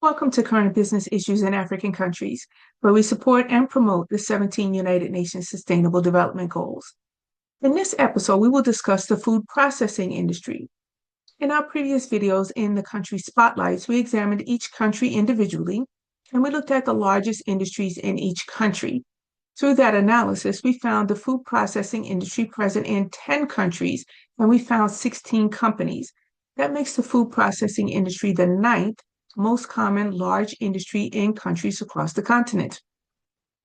Welcome to Current Business Issues in African Countries, where we support and promote the 17 United Nations Sustainable Development Goals. In this episode, we will discuss the food processing industry. In our previous videos in the country spotlights, we examined each country individually, and we looked at the largest industries in each country. Through that analysis, we found the food processing industry present in 10 countries, and we found 16 companies. That makes the food processing industry the ninth most common large industry in countries across the continent.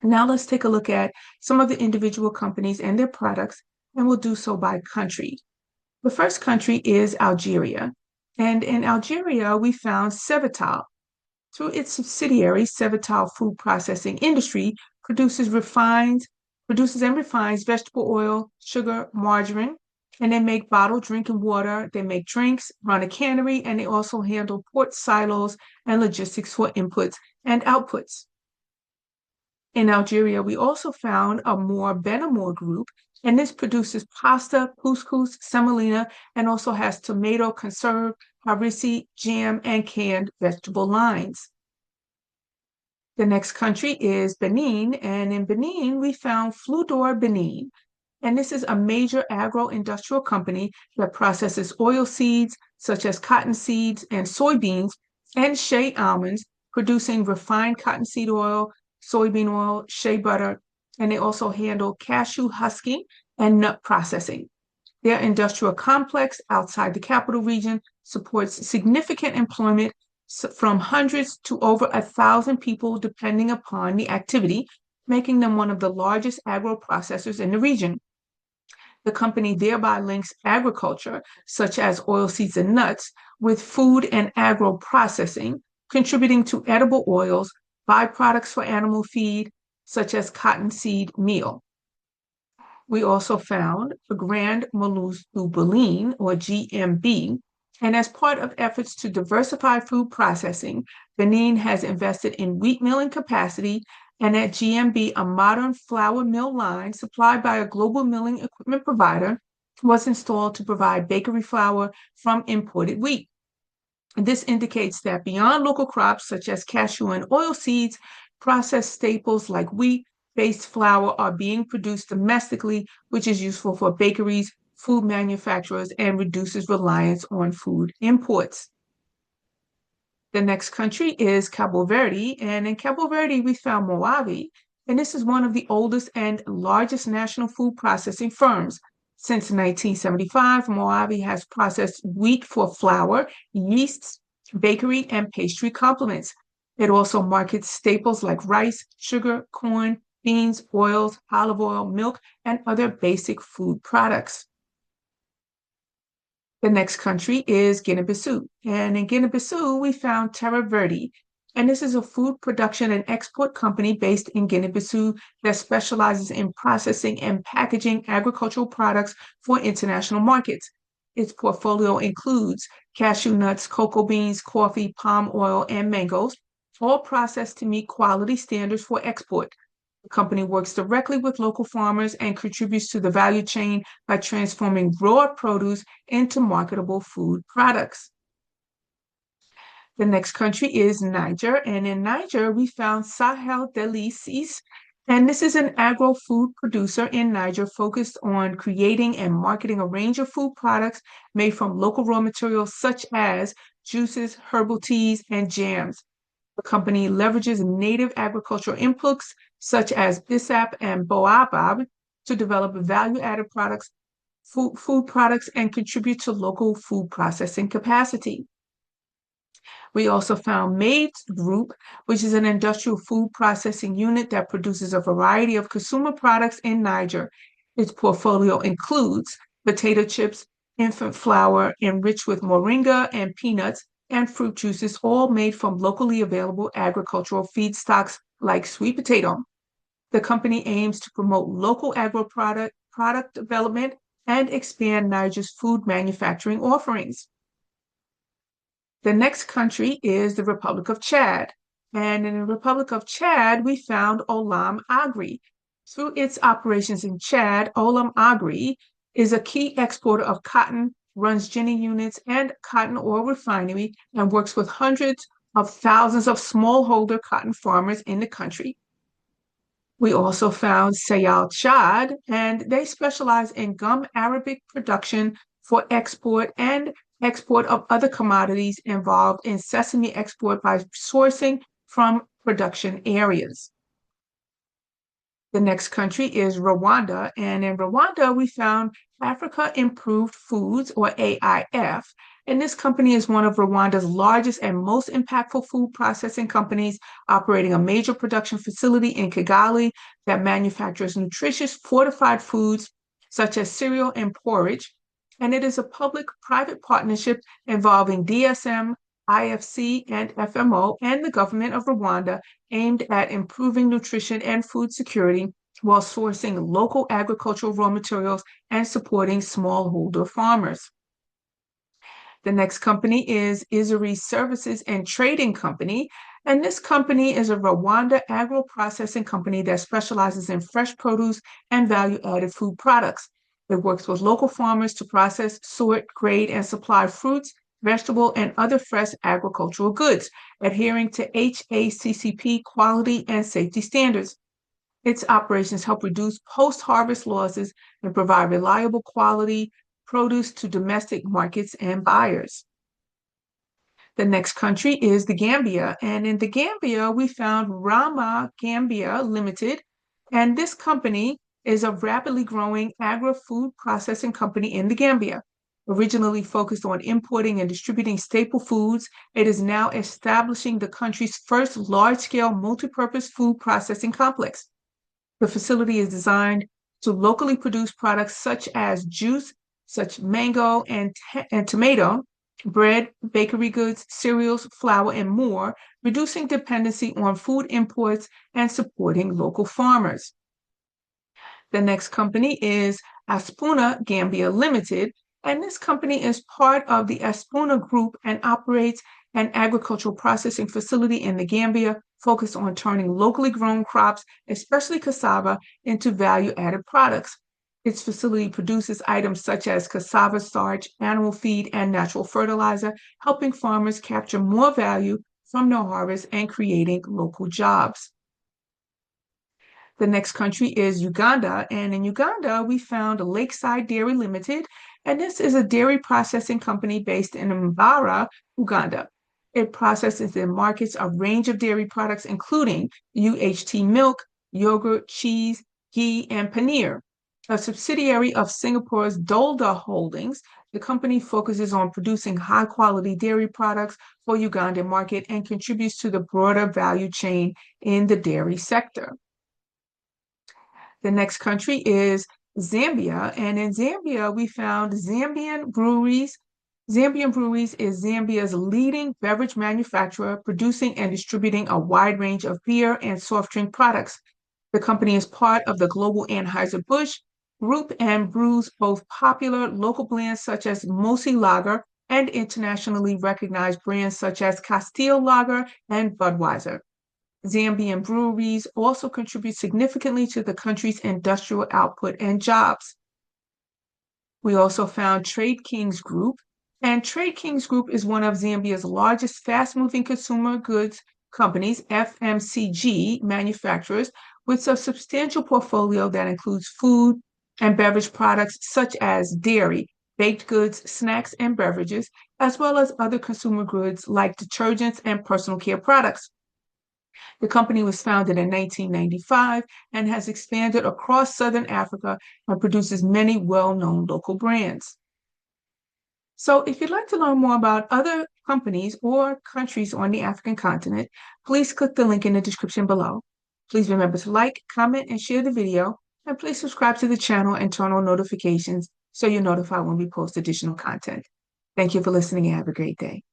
Now let's take a look at some of the individual companies and their products, and we'll do so by country. The first country is Algeria, and in Algeria, we found Cevital. Through its subsidiary, Cevital Food Processing Industry produces and refines vegetable oil, sugar, margarine, and they make bottled drinking water, they make drinks, run a cannery, and they also handle port silos and logistics for inputs and outputs. In Algeria, we also found a more Benamor group, and this produces pasta, couscous, semolina, and also has tomato conserve, harissa, jam, and canned vegetable lines. The next country is Benin, and in Benin, we found Fludor Benin. And this is a major agro-industrial company that processes oil seeds, such as cotton seeds and soybeans, and shea almonds, producing refined cottonseed oil, soybean oil, shea butter, and they also handle cashew husking and nut processing. Their industrial complex outside the capital region supports significant employment from hundreds to over 1,000 people, depending upon the activity, making them one of the largest agro-processors in the region. The company thereby links agriculture, such as oilseeds and nuts, with food and agro-processing, contributing to edible oils, byproducts for animal feed, such as cottonseed meal. We also found the Grand Malusu Benin, or GMB, and as part of efforts to diversify food processing, Benin has invested in wheat milling capacity, and at GMB, a modern flour mill line supplied by a global milling equipment provider was installed to provide bakery flour from imported wheat. And this indicates that beyond local crops such as cashew and oil seeds, processed staples like wheat-based flour are being produced domestically, which is useful for bakeries, food manufacturers, and reduces reliance on food imports. The next country is Cabo Verde, and in Cabo Verde, we found Moavi, and this is one of the oldest and largest national food processing firms. Since 1975, Moavi has processed wheat for flour, yeasts, bakery, and pastry complements. It also markets staples like rice, sugar, corn, beans, oils, olive oil, milk, and other basic food products. The next country is Guinea-Bissau, and in Guinea-Bissau, we found Terra Verde, and this is a food production and export company based in Guinea-Bissau that specializes in processing and packaging agricultural products for international markets. Its portfolio includes cashew nuts, cocoa beans, coffee, palm oil, and mangoes, all processed to meet quality standards for export. The company works directly with local farmers and contributes to the value chain by transforming raw produce into marketable food products. The next country is Niger, and in Niger, we found Sahel Delices, and this is an agro-food producer in Niger focused on creating and marketing a range of food products made from local raw materials such as juices, herbal teas, and jams. The company leverages native agricultural inputs such as bisap and boabab to develop value-added products, food products, and contribute to local food processing capacity. We also found Maids Group, which is an industrial food processing unit that produces a variety of consumer products in Niger. Its portfolio includes potato chips, infant flour enriched with moringa and peanuts, and fruit juices, all made from locally available agricultural feedstocks like sweet potato. The company aims to promote local product development and expand Niger's food manufacturing offerings. The next country is the Republic of Chad. And in the Republic of Chad, we found Olam Agri. Through its operations in Chad, Olam Agri is a key exporter of cotton, runs ginning units and cotton oil refinery, and works with hundreds of thousands of smallholder cotton farmers in the country. We also found Sayal Chad, and they specialize in gum arabic production for export and export of other commodities involved in sesame export by sourcing from production areas. The next country is Rwanda, and in Rwanda, we found Africa Improved Foods, or AIF, and this company is one of Rwanda's largest and most impactful food processing companies, operating a major production facility in Kigali that manufactures nutritious fortified foods such as cereal and porridge. And it is a public-private partnership involving DSM, IFC, and FMO, and the government of Rwanda, aimed at improving nutrition and food security while sourcing local agricultural raw materials and supporting smallholder farmers. The next company is Izuri Services and Trading Company, and this company is a Rwanda agro-processing company that specializes in fresh produce and value-added food products. It works with local farmers to process, sort, grade, and supply fruits, vegetable, and other fresh agricultural goods, adhering to HACCP quality and safety standards. Its operations help reduce post-harvest losses and provide reliable quality produce to domestic markets and buyers. The next country is the Gambia, and in the Gambia, we found Rama Gambia Limited, and this company is a rapidly growing agri-food processing company in the Gambia. Originally focused on importing and distributing staple foods, it is now establishing the country's first large-scale multi-purpose food processing complex. The facility is designed to locally produce products such as juice, such mango and tomato, bread, bakery goods, cereals, flour, and more, reducing dependency on food imports and supporting local farmers. The next company is Aspuna Gambia Limited, and this company is part of the Aspuna Group and operates an agricultural processing facility in the Gambia focused on turning locally grown crops, especially cassava, into value-added products. Its facility produces items such as cassava starch, animal feed, and natural fertilizer, helping farmers capture more value from their harvest and creating local jobs. The next country is Uganda, and in Uganda, we found Lakeside Dairy Limited, and this is a dairy processing company based in Mbara, Uganda. It processes and markets a range of dairy products, including UHT milk, yogurt, cheese, ghee, and paneer. A subsidiary of Singapore's Dolda Holdings, the company focuses on producing high-quality dairy products for Ugandan market and contributes to the broader value chain in the dairy sector. The next country is Zambia, and in Zambia, we found Zambian Breweries. Zambian Breweries is Zambia's leading beverage manufacturer, producing and distributing a wide range of beer and soft drink products. The company is part of the global Anheuser-Busch Group and brews both popular local brands such as Mosi Lager and internationally recognized brands such as Castile Lager and Budweiser. Zambian breweries also contribute significantly to the country's industrial output and jobs. We also found Trade Kings Group, and Trade Kings Group is one of Zambia's largest fast-moving consumer goods companies, FMCG manufacturers, with a substantial portfolio that includes food and beverage products such as dairy, baked goods, snacks, and beverages, as well as other consumer goods like detergents and personal care products. The company was founded in 1995 and has expanded across Southern Africa and produces many well-known local brands. So if you'd like to learn more about other companies or countries on the African continent, please click the link in the description below. Please remember to like, comment, and share the video, and please subscribe to the channel and turn on notifications so you're notified when we post additional content. Thank you for listening and have a great day.